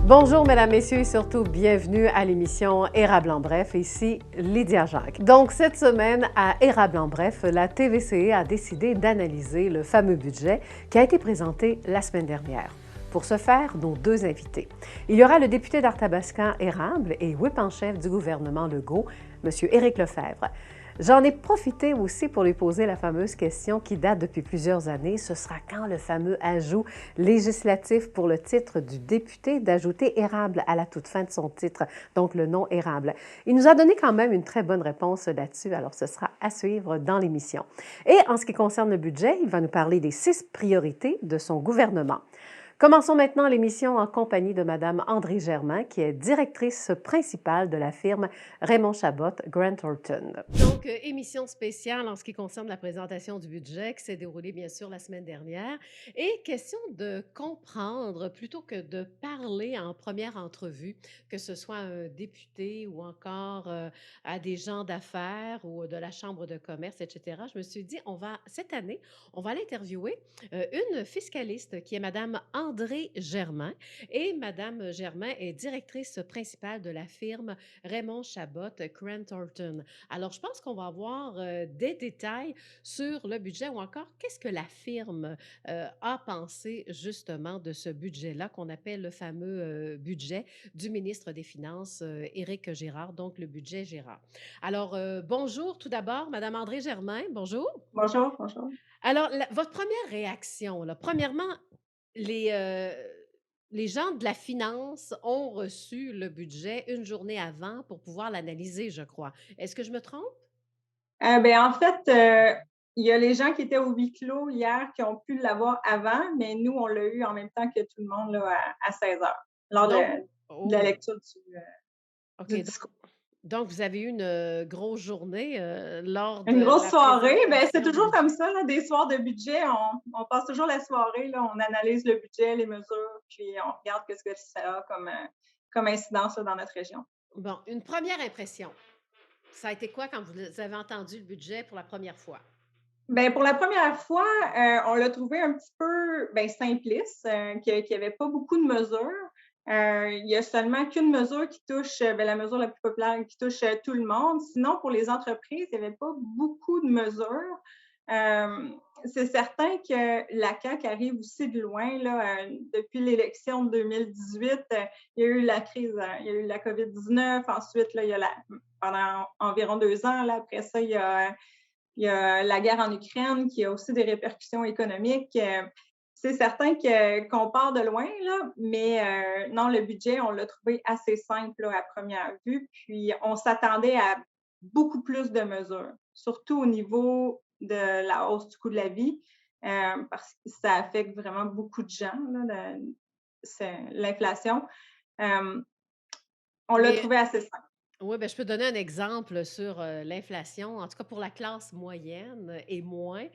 Bonjour, mesdames, messieurs, et surtout bienvenue à l'émission Érable en bref. Ici Lydia Jacques. Donc, cette semaine, à Érable en bref, la TVCE a décidé d'analyser le fameux budget qui a été présenté la semaine dernière. Pour ce faire, nos deux invités. Il y aura le député d'Arthabascan Érable et whip en chef du gouvernement Legault, M. Éric Lefebvre. J'en ai profité aussi pour lui poser la fameuse question qui date depuis plusieurs années. Ce sera quand le fameux ajout législatif pour le titre du député d'ajouter érable à la toute fin de son titre, donc le nom érable. Il nous a donné quand même une très bonne réponse là-dessus, alors ce sera à suivre dans l'émission. Et en ce qui concerne le budget, il va nous parler des 6 priorités de son gouvernement. Commençons maintenant l'émission en compagnie de Mme André Germain, qui est directrice principale de la firme Raymond Chabot Grant Thornton. Donc, émission spéciale en ce qui concerne la présentation du budget qui s'est déroulée bien sûr la semaine dernière. Et question de comprendre plutôt que de parler en première entrevue, que ce soit à un député ou encore à des gens d'affaires ou de la Chambre de commerce, etc. Je me suis dit, cette année, on va l'interviewer une fiscaliste qui est Madame André Germain. Et Madame Germain est directrice principale de la firme Raymond Chabot Grant Thornton. Alors, je pense qu'on va avoir des détails sur le budget ou encore qu'est-ce que la firme a pensé justement de ce budget-là qu'on appelle le fameux budget du ministre des Finances, Éric Girard, donc le budget Girard. Alors, bonjour tout d'abord, Madame André Germain, bonjour. Bonjour, bonjour. Alors, votre première réaction, là, premièrement, les, euh, les gens de la finance ont reçu le budget une journée avant pour pouvoir l'analyser, je crois. Est-ce que je me trompe? En fait, il y a les gens qui étaient au huis clos hier qui ont pu l'avoir avant, mais nous, on l'a eu en même temps que tout le monde là, à 16 heures, lors Donc, de la oh, lecture OK. du discours. Donc, vous avez eu une grosse journée lors de Une grosse la soirée, ben c'est présentation du toujours budget. comme ça, là, des soirs de budget, on passe toujours la soirée, là, on analyse le budget, les mesures, puis on regarde qu'est-ce que ça a comme incidence là, dans notre région. Bon, une première impression. Ça a été quoi quand vous avez entendu le budget pour la première fois? Ben, pour la première fois, on l'a trouvé un petit peu, simpliste, qu'il y avait pas beaucoup de mesures. Il y a seulement qu'une mesure qui touche, la mesure la plus populaire qui touche, tout le monde. Sinon, pour les entreprises, il y avait pas beaucoup de mesures. C'est certain que la CAQ arrive aussi de loin, là, depuis l'élection de 2018, il y a eu la crise, il y a eu la COVID-19. Ensuite, là, il y a pendant environ 2 ans, là, après ça, il y a la guerre en Ukraine qui a aussi des répercussions économiques. C'est certain qu'on part de loin, là, mais non, le budget, on l'a trouvé assez simple là, à première vue. Puis on s'attendait à beaucoup plus de mesures, surtout au niveau de la hausse du coût de la vie, parce que ça affecte vraiment beaucoup de gens, là, c'est l'inflation. Euh, on l'a Mais trouvé assez simple. oui, ben, je peux donner un exemple sur, l'inflation. En tout cas, pour la classe moyenne et moins,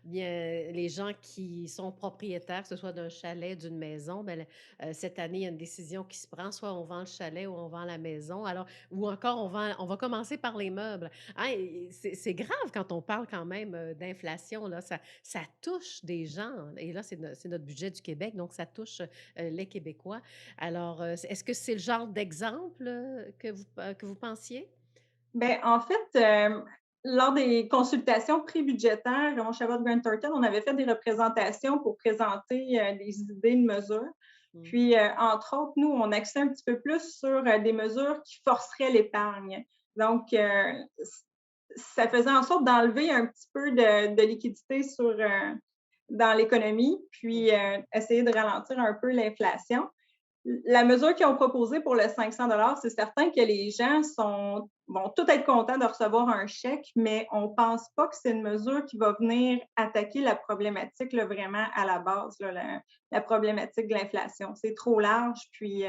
bien, les gens qui sont propriétaires, que ce soit d'un chalet, d'une maison, ben, cette année, il y a une décision qui se prend, soit on vend le chalet ou on vend la maison. Alors ou encore on va commencer par les meubles. Hein, et c'est grave quand on parle quand même, d'inflation, là, ça touche des gens et là, c'est notre budget du Québec, donc ça touche, les Québécois. Alors, est-ce que c'est le genre d'exemple, que vous pensiez? En fait, lors des consultations pré-budgétaires, mon Chabot Grant Thornton, on avait fait des représentations pour présenter des idées de mesures. Mmh. Puis, entre autres, nous, on axait un petit peu plus sur des mesures qui forceraient l'épargne. Donc, ça faisait en sorte d'enlever un petit peu de liquidité dans l'économie, puis Mmh. essayer de ralentir un peu l'inflation. La mesure qu'ils ont proposée pour le 500 c'est certain que les gens vont tout être contents de recevoir un chèque, mais on ne pense pas que c'est une mesure qui va venir attaquer la problématique là, vraiment à la base, là, la problématique de l'inflation. C'est trop large, puis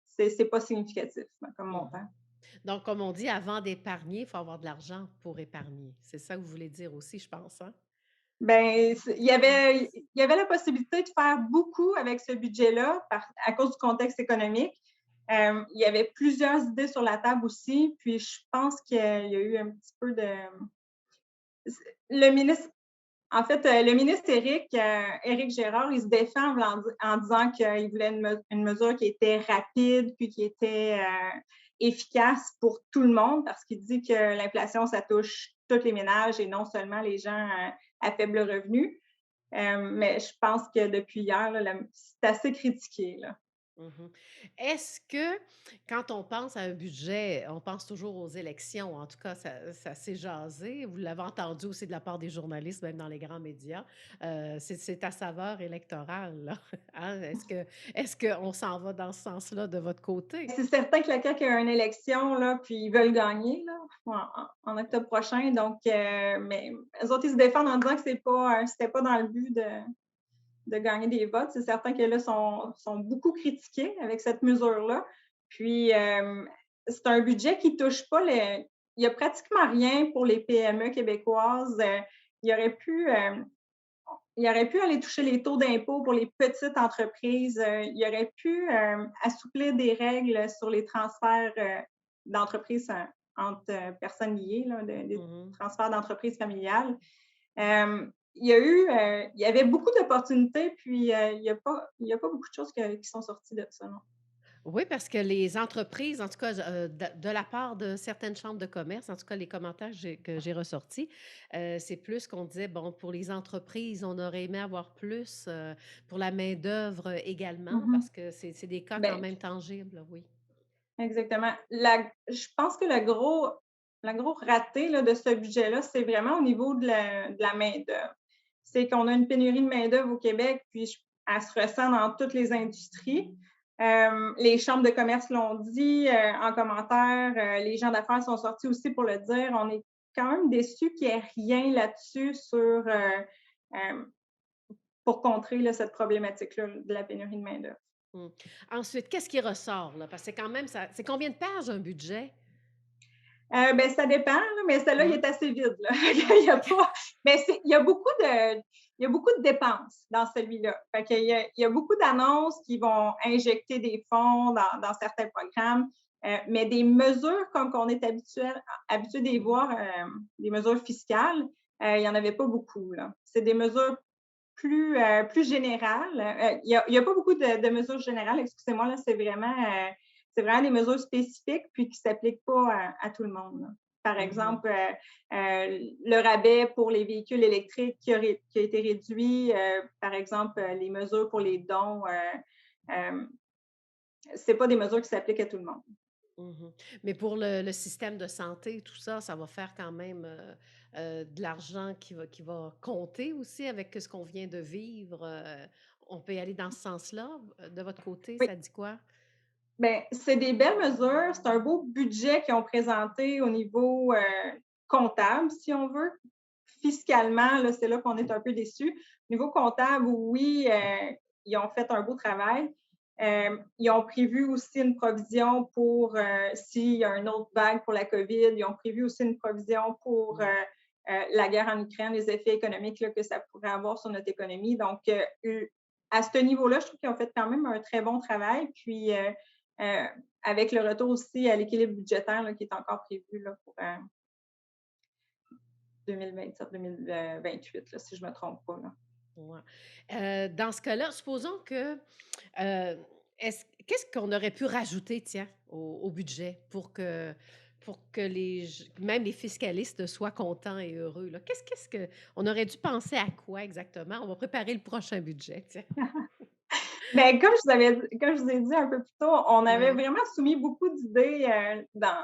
c'est pas significatif là, comme Mmh. montant. Donc comme on dit, avant d'épargner, il faut avoir de l'argent pour épargner. C'est ça que vous voulez dire aussi, je pense, hein? Il y avait la possibilité de faire beaucoup avec ce budget-là à cause du contexte économique. Il y avait plusieurs idées sur la table aussi, puis je pense qu'il y a eu un petit peu de le ministre En fait, le ministre Éric Gérard, il se défend en disant qu'il voulait une mesure qui était rapide puis qui était efficace pour tout le monde parce qu'il dit que l'inflation, ça touche tous les ménages et non seulement les gens à faible revenu. Mais je pense que depuis hier, là, c'est assez critiqué, là. Mmh. Est-ce que quand on pense à un budget, on pense toujours aux élections? En tout cas, ça s'est jasé. Vous l'avez entendu aussi de la part des journalistes, même dans les grands médias. C'est à saveur électorale, là, hein? Est-ce qu'on s'en va dans ce sens-là de votre côté? C'est certain que la CAQ a une élection, là, puis ils veulent gagner là, en octobre prochain. Donc, mais eux autres, ils se défendent en disant que c'était pas dans le but de gagner des votes. C'est certain que là, sont beaucoup critiqués avec cette mesure-là. Puis, c'est un budget qui touche pas les. Il y a pratiquement rien pour les PME québécoises. Il aurait pu, il aurait pu aller toucher les taux d'impôt pour les petites entreprises. Il aurait pu assouplir des règles sur les transferts d'entreprises entre personnes liées, là, des Mmh. transferts d'entreprises familiales. Il y avait beaucoup d'opportunités, puis il y a pas beaucoup de choses qui sont sorties de ça, non. Oui, parce que les entreprises, en tout cas, de la part de certaines chambres de commerce, en tout cas les commentaires que j'ai ressortis, c'est plus qu'on disait, bon, pour les entreprises, on aurait aimé avoir plus, pour la main-d'œuvre également, Mhm. parce que c'est des cas quand Ben, même tangibles, oui. exactement. Je pense que le gros raté là, de ce budget-là, c'est vraiment au niveau de la main-d'œuvre. C'est qu'on a une pénurie de main-d'œuvre au Québec, puis elle se ressent dans toutes les industries. Les chambres de commerce l'ont dit en commentaire, les gens d'affaires sont sortis aussi pour le dire. On est quand même déçus qu'il n'y ait rien là-dessus euh, pour contrer là, cette problématique-là de la pénurie de main-d'œuvre. Mmh. Ensuite, qu'est-ce qui ressort, là? Parce que c'est quand même ça c'est combien de pages un budget? Ben, ça dépend, là, mais celui-là, il Ouais. est assez vide, là. Il y a pas mais il y a beaucoup de dépenses dans celui-là. Fait qu'il y a beaucoup d'annonces qui vont injecter des fonds dans certains programmes, mais des mesures comme qu'on est habitué de les voir, des mesures fiscales, il y en avait pas beaucoup, là. C'est des mesures plus générales. Il y a pas beaucoup de mesures générales, excusez-moi, là, c'est vraiment des mesures spécifiques puis qui s'appliquent pas à tout le monde, là. Par Mmh. exemple, le rabais pour les véhicules électriques qui a été réduit, par exemple, les mesures pour les dons, c'est pas des mesures qui s'appliquent à tout le monde. Mmh. Mais pour le système de santé, tout ça, ça va faire quand même, de l'argent qui va compter aussi avec ce qu'on vient de vivre, on peut y aller dans ce sens-là? De votre côté, Oui. ça dit quoi? Ben, c'est des belles mesures. C'est un beau budget qu'ils ont présenté au niveau comptable, si on veut. Fiscalement, là, c'est là qu'on est un peu déçus. Au niveau comptable, oui, ils ont fait un beau travail. Ils ont prévu aussi une provision pour s'il y a une autre vague pour la COVID. Ils ont prévu aussi une provision pour Mmh. la guerre en Ukraine, les effets économiques là, que ça pourrait avoir sur notre économie. Donc, à ce niveau-là, je trouve qu'ils ont fait quand même un très bon travail. Puis, euh, avec le retour aussi à l'équilibre budgétaire là, qui est encore prévu là, pour 2027-2028, si je ne me trompe pas. Là. Ouais. Dans ce cas-là, supposons que, qu'est-ce qu'on aurait pu rajouter, tiens, au budget pour que même les fiscalistes soient contents et heureux, là? Qu'est-ce qu'on aurait dû penser à quoi exactement? On va préparer le prochain budget, tiens. Mais comme je vous ai dit un peu plus tôt, on avait Ouais, vraiment soumis beaucoup d'idées dans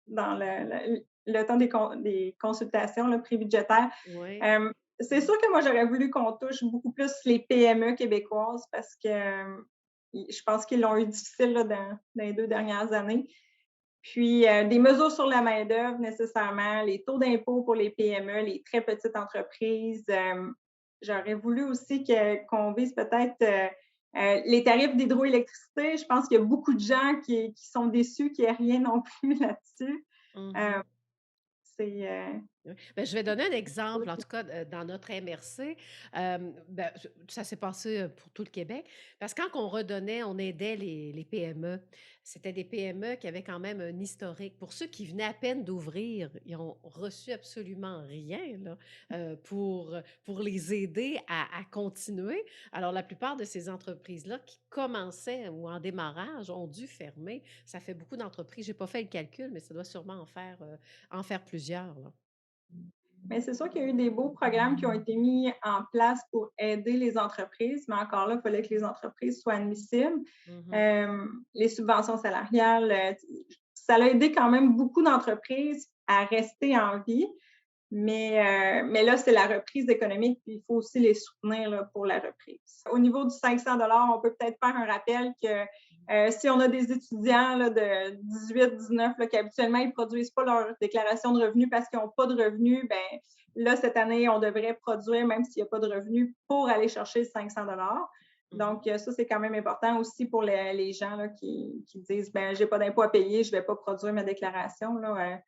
le temps des consultations là, prébudgétaires. ouais. Euh, c'est sûr que moi, j'aurais voulu qu'on touche beaucoup plus les PME québécoises parce que je pense qu'ils l'ont eu difficile là, dans les 2 dernières années. Puis, des mesures sur la main-d'œuvre nécessairement, les taux d'impôt pour les PME, les très petites entreprises. J'aurais voulu aussi qu'on vise peut-être les tarifs d'hydroélectricité. Je pense qu'il y a beaucoup de gens qui sont déçus qu'il n'y ait rien non plus là-dessus. Mmh. Euh, c'est Oui. Ben, je vais donner un exemple, en tout cas, dans notre MRC, ça s'est passé, pour tout le Québec, parce que quand on redonnait, on aidait les PME. C'était des PME qui avaient quand même un historique. Pour ceux qui venaient à peine d'ouvrir, ils ont reçu absolument rien, là, pour les aider à continuer. Alors la plupart de ces entreprises-là qui commençaient ou en démarrage ont dû fermer. Ça fait beaucoup d'entreprises. J'ai pas fait le calcul, mais ça doit sûrement en faire plusieurs, là. Mais c'est sûr qu'il y a eu des beaux programmes qui ont été mis en place pour aider les entreprises, mais encore là, il fallait que les entreprises soient admissibles. Mmh. Les subventions salariales, ça a aidé quand même beaucoup d'entreprises à rester en vie, mais là, c'est la reprise économique, puis il faut aussi les soutenir là, pour la reprise. Au niveau du 500 on peut peut-être faire un rappel que si on a des étudiants là, de 18-19 qui habituellement ne produisent pas leur déclaration de revenus parce qu'ils n'ont pas de revenus, ben là, cette année, on devrait produire, même s'il n'y a pas de revenus, pour aller chercher le 500 Mmh. Donc, ça, c'est quand même important aussi pour les gens là, qui disent ben, j'ai pas d'impôt à payer, je ne vais pas produire ma déclaration. Là,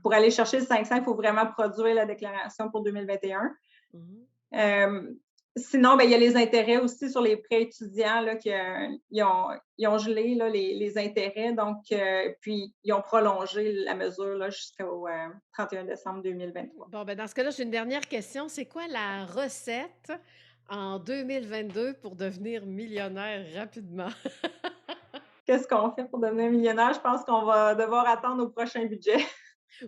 pour aller chercher le 500, il faut vraiment produire la déclaration pour 2021. Mmh. Euh, Sinon, ben, il y a les intérêts aussi sur les prêts étudiants là, ils ont gelé là, les intérêts. Donc, puis, ils ont prolongé la mesure là, jusqu'au 31 décembre 2023. Bon, ben, dans ce cas-là, j'ai une dernière question. C'est quoi la recette en 2022 pour devenir millionnaire rapidement? Qu'est-ce qu'on fait pour devenir millionnaire? Je pense qu'on va devoir attendre au prochain budget.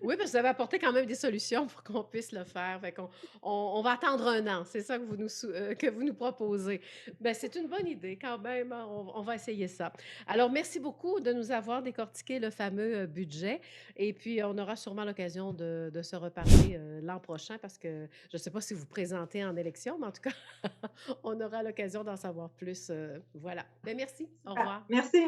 Oui, parce que vous avez apporté quand même des solutions pour qu'on puisse le faire. Fait qu'on on va attendre un an. C'est ça que vous nous proposez. Ben, c'est une bonne idée quand même, hein. On va essayer ça. Alors, merci beaucoup de nous avoir décortiqué le fameux, budget et puis on aura sûrement l'occasion de se reparler, l'an prochain parce que je ne sais pas si vous vous présentez en élection, mais en tout cas, on aura l'occasion d'en savoir plus, voilà. Ben, merci. Au Ah, revoir. merci.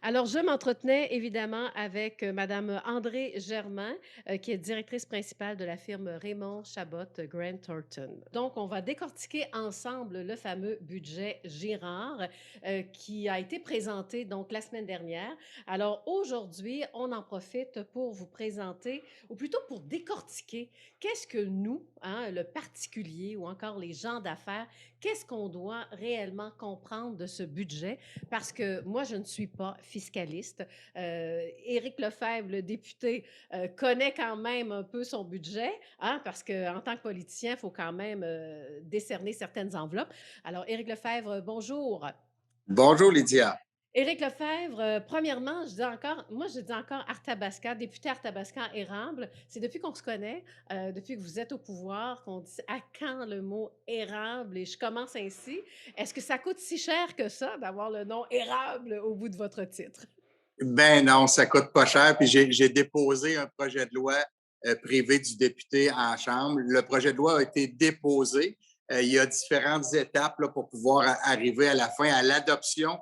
Alors, je m'entretenais évidemment avec Madame André Germain, qui est directrice principale de la firme Raymond Chabot Grant Thornton. Donc, on va décortiquer ensemble le fameux budget Girard qui a été présenté donc la semaine dernière. Alors, aujourd'hui, on en profite pour vous présenter, ou plutôt pour décortiquer, qu'est-ce que nous, hein, le particulier ou encore les gens d'affaires, qu'est-ce qu'on doit réellement comprendre de ce budget parce que moi, je ne suis pas fiscaliste. Éric Lefebvre, le député, connaît quand même un peu son budget, hein, parce qu'en tant que politicien, il faut quand même décerner certaines enveloppes. Alors, Éric Lefebvre, bonjour. Bonjour Lydia. Éric Lefebvre, premièrement, je dis encore Arthabascan, député Arthabascan érable. C'est depuis qu'on se connaît, depuis que vous êtes au pouvoir, qu'on dit à quand le mot érable? Et je commence ainsi. Est-ce que ça coûte si cher que ça d'avoir le nom érable au bout de votre titre? Ben non, ça coûte pas cher. Puis j'ai déposé un projet de loi privé du député en Chambre. Le projet de loi a été déposé. Il y a différentes étapes là, pour pouvoir arriver à la fin à l'adoption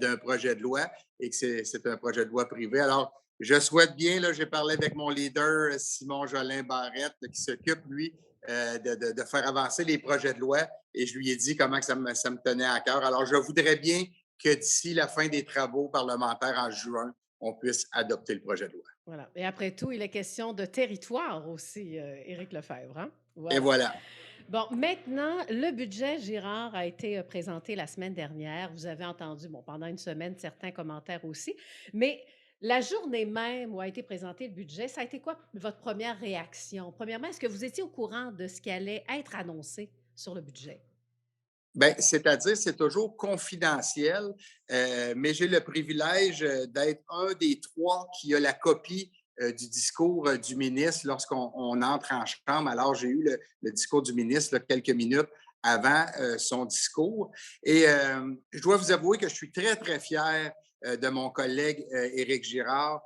d'un projet de loi et que c'est un projet de loi privé. Alors, je souhaite bien, là, j'ai parlé avec mon leader, Simon Jolin Barrette, là, qui s'occupe, lui, de faire avancer les projets de loi et je lui ai dit comment que ça me tenait à cœur. Alors, je voudrais bien que d'ici la fin des travaux parlementaires en juin, on puisse adopter le projet de loi. Voilà. Et après tout, il est question de territoire aussi, Éric Lefebvre, hein? Et Voilà. voilà. Bon, maintenant, le budget Girard a été présenté la semaine dernière. Vous avez entendu, bon, pendant une semaine, certains commentaires aussi. Mais la journée même où a été présenté le budget, ça a été quoi votre première réaction? Premièrement, est-ce que vous étiez au courant de ce qui allait être annoncé sur le budget? Ben, c'est-à-dire, c'est toujours confidentiel, mais j'ai le privilège d'être un des trois qui a la copie du discours du ministre lorsqu'on entre en chambre. Alors, j'ai eu le discours du ministre là, quelques minutes avant son discours. Et je dois vous avouer que je suis très, très fier de mon collègue Éric Girard,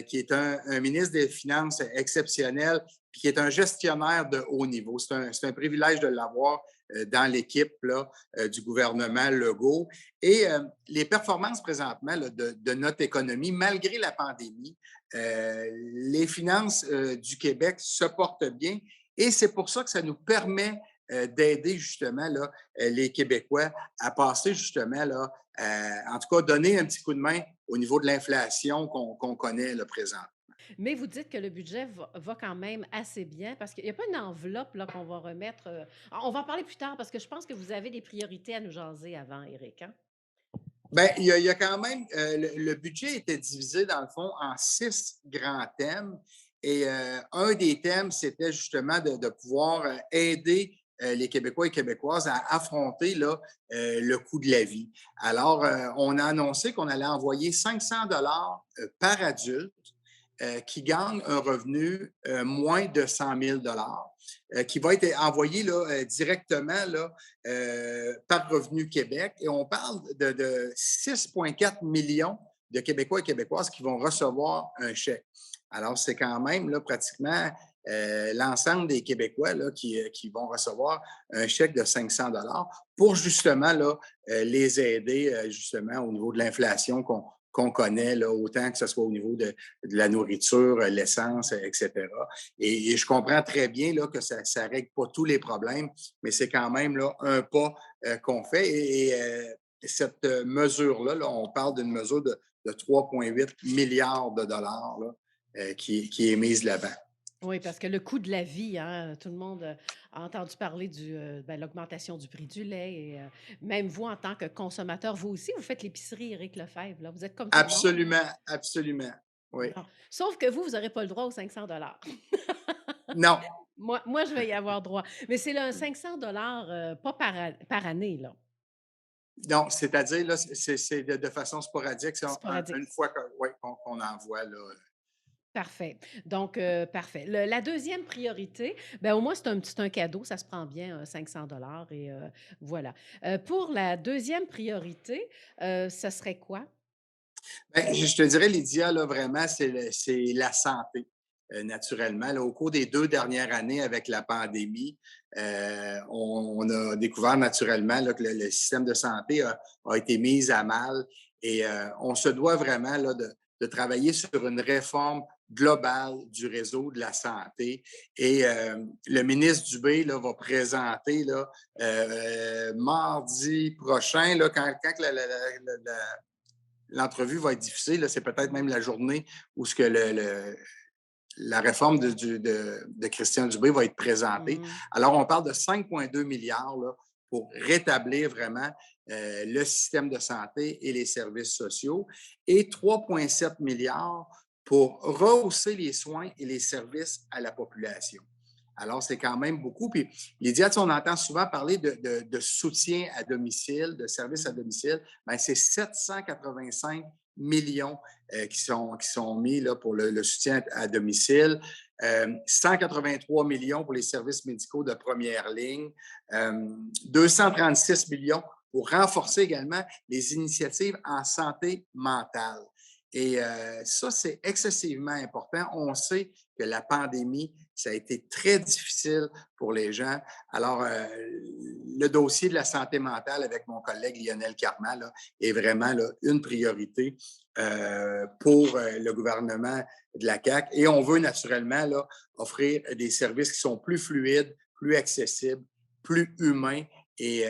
qui est un ministre des Finances exceptionnel, puis qui est un gestionnaire de haut niveau. C'est un privilège de l'avoir dans l'équipe là, du gouvernement Legault. Et les performances présentement là, de notre économie, malgré la pandémie, les finances du Québec se portent bien et c'est pour ça que ça nous permet d'aider justement là, les Québécois à passer justement, là, en tout cas, donner un petit coup de main au niveau de l'inflation qu'on connaît là, présent. Mais vous dites que le budget va quand même assez bien parce qu'il n'y a pas une enveloppe là, qu'on va remettre. On va en parler plus tard parce que je pense que vous avez des priorités à nous jaser avant, Éric, hein? Bien, il y a quand même, le budget était divisé, dans le fond, en 6 grands thèmes. Et un des thèmes, c'était justement de pouvoir aider les Québécois et Québécoises à affronter là, le coût de la vie. Alors, on a annoncé qu'on allait envoyer 500 $ par adulte qui gagne un revenu moins de 100 000 $ qui va être envoyé là, directement là, par Revenu Québec. Et on parle de 6,4 millions de Québécois et Québécoises qui vont recevoir un chèque. Alors, c'est quand même là, pratiquement l'ensemble des Québécois là, qui vont recevoir un chèque de 500 $ pour justement là, les aider justement au niveau de l'inflation qu'on connaît, là, autant que ce soit au niveau de la nourriture, l'essence, etc. Et je comprends très bien là, que ça ne règle pas tous les problèmes, mais c'est quand même là, un pas qu'on fait. Et cette mesure-là, là, on parle d'une mesure de 3,8 milliards de dollars là, qui est mise là-bas. Oui, parce que le coût de la vie, hein, tout le monde a entendu parler l'augmentation du prix du lait. Et, même vous, en tant que consommateur, vous aussi, vous faites l'épicerie, Éric Lefebvre, là. Vous êtes comme tout le monde. Absolument, absolument. Oui. Bon. Sauf que vous n'aurez pas le droit aux 500 $. Non, Moi, je vais y avoir droit. Mais c'est là, un 500 $ pas par année, là. non, c'est-à-dire, là, c'est de façon sporadique. C'est Sporadique. une fois ouais, qu'on envoie, là. Parfait. Donc, parfait. La deuxième priorité, ben, au moins, c'est un cadeau, ça se prend bien, 500 $ et voilà. Pour la deuxième priorité, ça serait quoi? Ben, je te dirais, Lydia, là, vraiment, c'est la santé, naturellement. Là, au cours des 2 dernières années avec la pandémie, on a découvert naturellement là, que le système de santé a été mis à mal et on se doit vraiment là, de travailler sur une réforme globale du réseau de la santé. Et le ministre Dubé là, va présenter là, mardi prochain, là, quand l'entrevue va être difficile. C'est peut-être même la journée où ce que la réforme de Christian Dubé va être présentée. Mmh. Alors, on parle de 5,2 milliards là, pour rétablir vraiment le système de santé et les services sociaux et 3,7 milliards pour rehausser les soins et les services à la population. Alors, c'est quand même beaucoup. Puis, Lydia, on entend souvent parler de soutien à domicile, de services à Mmh. domicile. Bien, c'est 785 millions qui sont mis là, pour le soutien à domicile. 183 millions pour les services médicaux de première ligne. 236 millions pour renforcer également les initiatives en santé mentale. Et ça, c'est excessivement important. On sait que la pandémie, ça a été très difficile pour les gens. Alors, le dossier de la santé mentale avec mon collègue Lionel Carman là, est vraiment là, une priorité pour le gouvernement de la CAQ. Et on veut naturellement là, offrir des services qui sont plus fluides, plus accessibles, plus humains et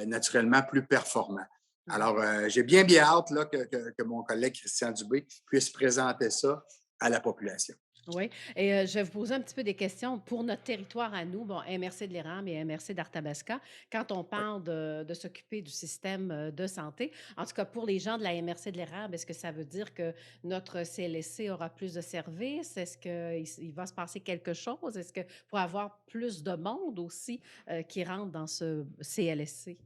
naturellement plus performants. Oui. Alors, j'ai bien hâte là, que mon collègue Christian Dubé puisse présenter ça à la population. Oui. Et je vais vous poser un petit peu des questions pour notre territoire à nous, bon, MRC de l'Érable et MRC d'Arthabasca. Quand on Oui. parle de s'occuper du système de santé, en tout cas pour les gens de la MRC de l'Érable, est-ce que ça veut dire que notre CLSC aura plus de services? Est-ce qu'il va se passer quelque chose? Est-ce que pour avoir plus de monde aussi qui rentre dans ce CLSC?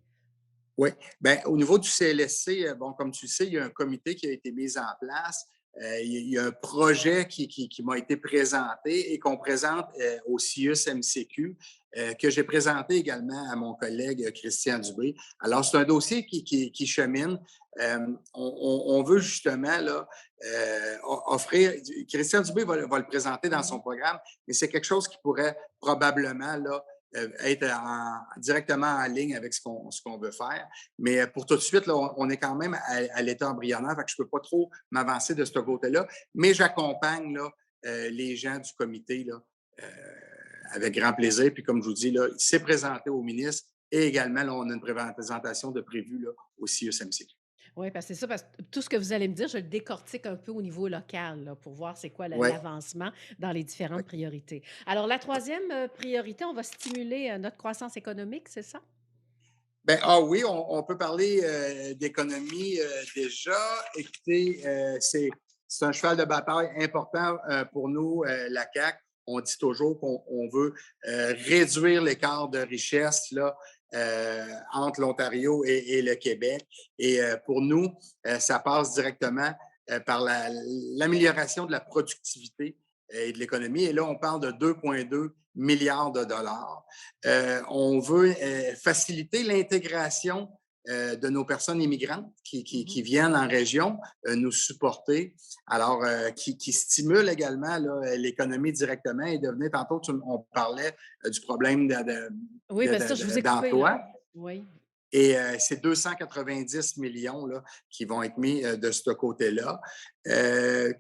Oui. Bien, au niveau du CLSC, bon, comme tu le sais, il y a un comité qui a été mis en place. Il y a un projet qui m'a été présenté et qu'on présente au CIUS MCQ, que j'ai présenté également à mon collègue Christian Dubé. Alors, c'est un dossier qui chemine. On veut justement là, offrir. Christian Dubé va le présenter dans son Mhm. programme, mais c'est quelque chose qui pourrait probablement là, être directement en ligne avec ce qu'on veut faire. Mais pour tout de suite, là, on est quand même à l'état embryonnaire, fait que je ne peux pas trop m'avancer de ce côté-là, mais j'accompagne là, les gens du comité là, euh, avec grand plaisir. Puis comme je vous dis, là, il s'est présenté au ministre et également, là, on a une présentation de prévue là, au CIUS-MCQ. Oui, parce que c'est ça, parce que tout ce que vous allez me dire, je le décortique un peu au niveau local là, pour voir c'est quoi Oui. l'avancement dans les différentes priorités. Alors, la troisième priorité, on va stimuler notre croissance économique, c'est ça? Ben, ah oui, on peut parler d'économie déjà. Écoutez, c'est un cheval de bataille important pour nous, la CAQ. On dit toujours qu'on veut réduire l'écart de richesse là, entre l'Ontario et le Québec. Et pour nous, ça passe directement par l'amélioration de la productivité et de l'économie. Et là, on parle de 2,2 milliards de dollars. On veut faciliter l'intégration de nos personnes immigrantes qui viennent en région nous supporter, alors qui stimule également l'économie directement et devenir, tantôt, on parlait du problème Oui, bien ça, je vous ai coupé là. d'emploi. Oui. Et c'est 290 millions là, qui vont être mis de ce côté-là.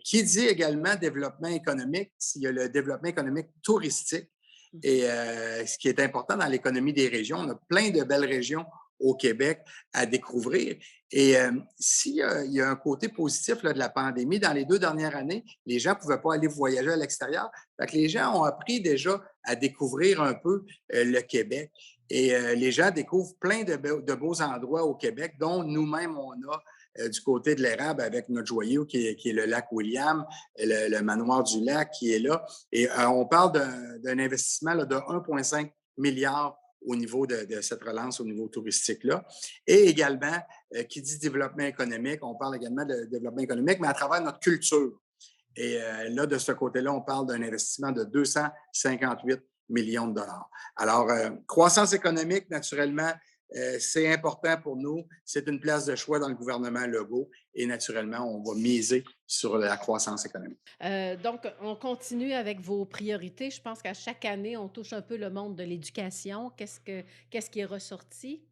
Qui dit également développement économique, il y a le développement économique touristique. Et ce qui est important dans l'économie des régions, on a plein de belles régions au Québec à découvrir. Et s'il y a un côté positif là, de la pandémie, dans les 2 dernières années, les gens ne pouvaient pas aller voyager à l'extérieur. Fait que les gens ont appris déjà à découvrir un peu le Québec. Et les gens découvrent plein de beaux endroits au Québec, dont nous-mêmes, on a du côté de l'érable avec notre joyau qui est le lac William, le manoir du lac qui est là. Et on parle d'un investissement là, de 1,5 milliard au niveau de cette relance au niveau touristique-là. Et également, qui dit développement économique, on parle également de développement économique, mais à travers notre culture. Et là, de ce côté-là, on parle d'un investissement de 258 millions de dollars. Alors, croissance économique, naturellement, c'est important pour nous. C'est une place de choix dans le gouvernement Legault et naturellement, on va miser sur la croissance économique. Donc, on continue avec vos priorités. Je pense qu'à chaque année, on touche un peu le monde de l'éducation. Qu'est-ce qui est ressorti?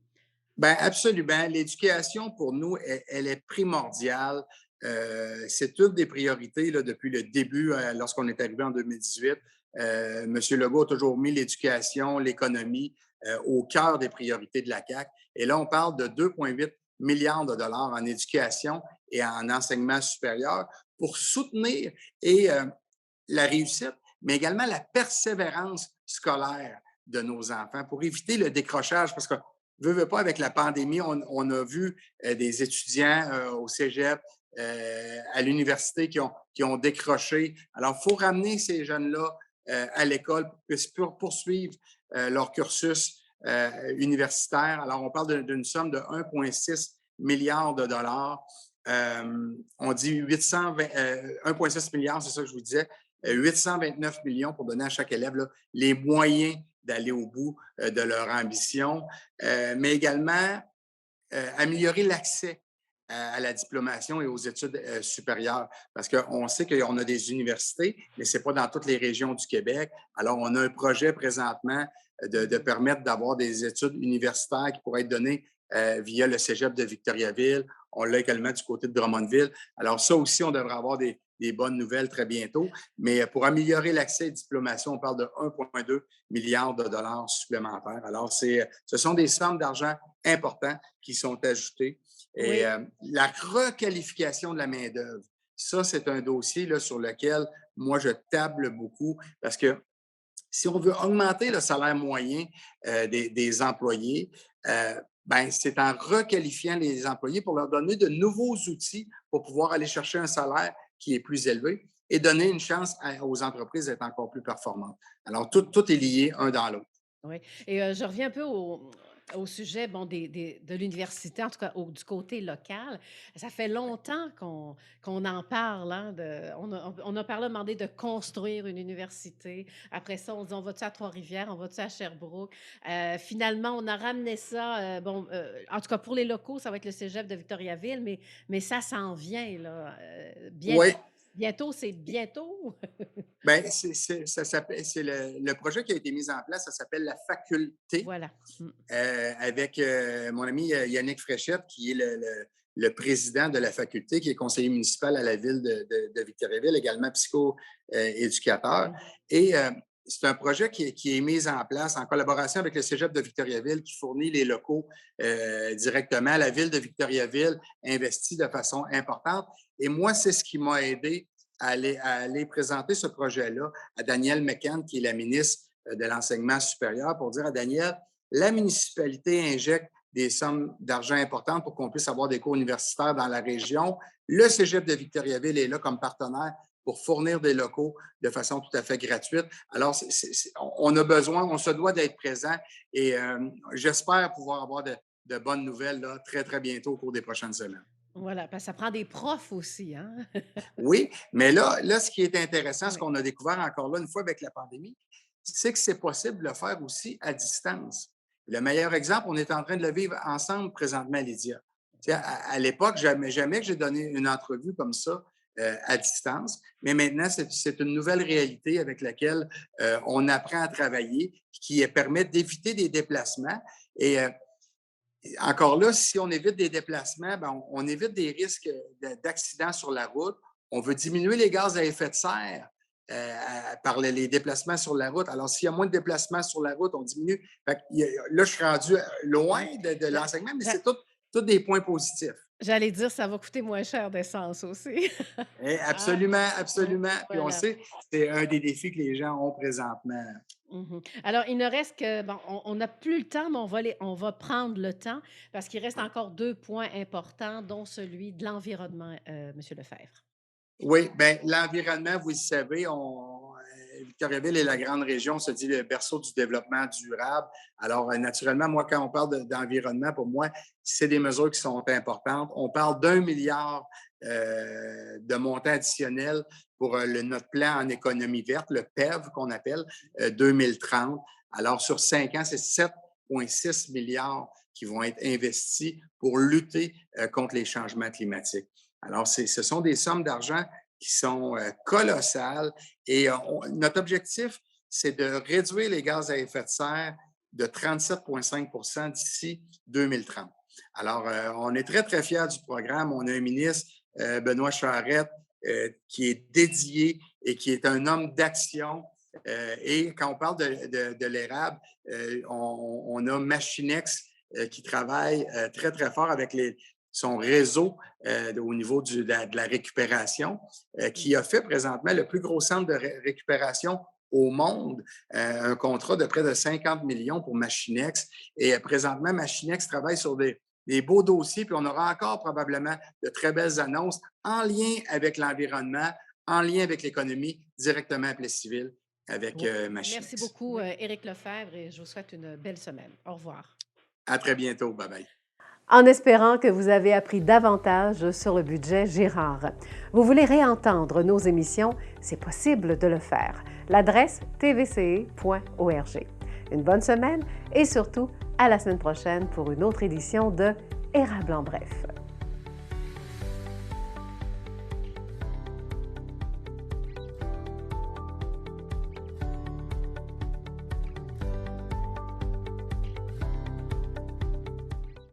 Bien, absolument. L'éducation, pour nous, elle est primordiale. C'est une des priorités là, depuis le début, lorsqu'on est arrivé en 2018. M. Legault a toujours mis l'éducation, l'économie au cœur des priorités de la CAQ. Et là, on parle de 2,8 milliards de dollars en éducation et en enseignement supérieur pour soutenir et la réussite, mais également la persévérance scolaire de nos enfants pour éviter le décrochage. Parce que veut pas, avec la pandémie, on a vu des étudiants au cégep, à l'université qui ont décroché. Alors, il faut ramener ces jeunes-là à l'école pour qu'ils puissent poursuivre leur cursus universitaire. Alors, on parle d'une somme de 1,6 milliard de dollars. On dit 1,6 milliard, c'est ça que je vous disais, 829 millions pour donner à chaque élève là, les moyens d'aller au bout de leur ambition, mais également améliorer l'accès à la diplomation et aux études supérieures. Parce qu'on sait qu'on a des universités, mais ce n'est pas dans toutes les régions du Québec. Alors, on a un projet présentement de permettre d'avoir des études universitaires qui pourraient être données via le cégep de Victoriaville. On l'a également du côté de Drummondville. Alors, ça aussi, on devrait avoir des bonnes nouvelles très bientôt. Mais pour améliorer l'accès à la diplomation, on parle de 1,2 milliard de dollars supplémentaires. Alors, ce sont des sommes d'argent importantes qui sont ajoutées. Et Oui. la requalification de la main-d'œuvre, ça, c'est un dossier là, sur lequel moi, je table beaucoup parce que si on veut augmenter le salaire moyen des employés, ben, c'est en requalifiant les employés pour leur donner de nouveaux outils pour pouvoir aller chercher un salaire qui est plus élevé et donner une chance aux entreprises d'être encore plus performantes. Alors, tout est lié un dans l'autre. Oui. Et je reviens un peu au sujet bon, de l'université, en tout cas du côté local. Ça fait longtemps qu'on en parle. Hein, on a parlé, demandé de construire une université. Après ça, on dit on va-tu à Trois-Rivières, on va-tu à Sherbrooke. Finalement, on a ramené ça. En tout cas, pour les locaux, ça va être le cégep de Victoriaville, mais ça s'en vient. Là, Oui, bientôt, c'est bientôt. bien, c'est le projet qui a été mis en place, ça s'appelle la faculté. Voilà. Mm. Avec mon ami Yannick Fréchette, qui est le président de la faculté, qui est conseiller municipal à la ville de Victoriaville, également psycho-éducateur. Mm. Et c'est un projet qui est mis en place en collaboration avec le Cégep de Victoriaville qui fournit les locaux directement. La ville de Victoriaville investit de façon importante. Et moi, c'est ce qui m'a aidé à aller présenter ce projet-là à Danielle McCann, qui est la ministre de l'Enseignement supérieur, pour dire à Danielle, la municipalité injecte des sommes d'argent importantes pour qu'on puisse avoir des cours universitaires dans la région. Le Cégep de Victoriaville est là comme partenaire pour fournir des locaux de façon tout à fait gratuite. Alors, on a besoin, on se doit d'être présent et j'espère pouvoir avoir de bonnes nouvelles là, très, très bientôt au cours des prochaines semaines. Voilà, parce que ça prend des profs aussi, hein? Oui, mais là, ce qui est intéressant, ce Oui. qu'on a découvert encore là, une fois avec la pandémie, c'est que c'est possible de le faire aussi à distance. Le meilleur exemple, on est en train de le vivre ensemble présentement, Lydia. Tu sais, à l'époque, jamais que j'ai donné une entrevue comme ça à distance, mais maintenant, c'est une nouvelle réalité avec laquelle on apprend à travailler, qui permet d'éviter des déplacements. Et encore là, si on évite des déplacements, ben, on évite des risques d'accidents sur la route. On veut diminuer les gaz à effet de serre par les déplacements sur la route. Alors, s'il y a moins de déplacements sur la route, on diminue. Fait que, là, je suis rendu loin de J'a- l'enseignement, mais j'a- c'est tout des points positifs. J'allais dire, ça va coûter moins cher d'essence aussi. Ah, Absolument, absolument. Puis on voilà. sait, c'est un des défis que les gens ont présentement. Mhm. Alors, il ne reste que, bon, on n'a plus le temps, mais on va prendre le temps parce qu'il reste encore deux points importants, dont celui de l'environnement, Monsieur Lefebvre. Oui, bien, l'environnement, vous le savez, Victoriaville est la grande région, on se dit le berceau du développement durable. Alors, naturellement, moi, quand on parle d'environnement, pour moi, c'est des mesures qui sont importantes. On parle d'1 milliard de montants additionnels pour notre plan en économie verte, le PEV qu'on appelle 2030. Alors, sur 5 ans, c'est 7,6 milliards qui vont être investis pour lutter contre les changements climatiques. Alors, ce sont des sommes d'argent qui sont colossales et notre objectif, c'est de réduire les gaz à effet de serre de 37,5 d'ici 2030. Alors, on est très, très fiers du programme. On a un ministre, Benoît Charette, qui est dédié et qui est un homme d'action. Et quand on parle de l'érable, on a Machinex qui travaille très, très fort avec son réseau au niveau de la récupération, qui a fait présentement le plus gros centre de récupération au monde, un contrat de près de 50 millions pour Machinex. Et présentement, Machinex travaille sur des beaux dossiers, puis on aura encore probablement de très belles annonces en lien avec l'environnement, en lien avec l'économie, directement à Plessisville avec Merci Machinex. beaucoup, Éric Lefebvre, et je vous souhaite une belle semaine. Au revoir. À très bientôt. Bye bye. En espérant que vous avez appris davantage sur le budget Girard. Vous voulez réentendre nos émissions? C'est possible de le faire. L'adresse tvce.org. Une bonne semaine et surtout à la semaine prochaine pour une autre édition de Érable en bref.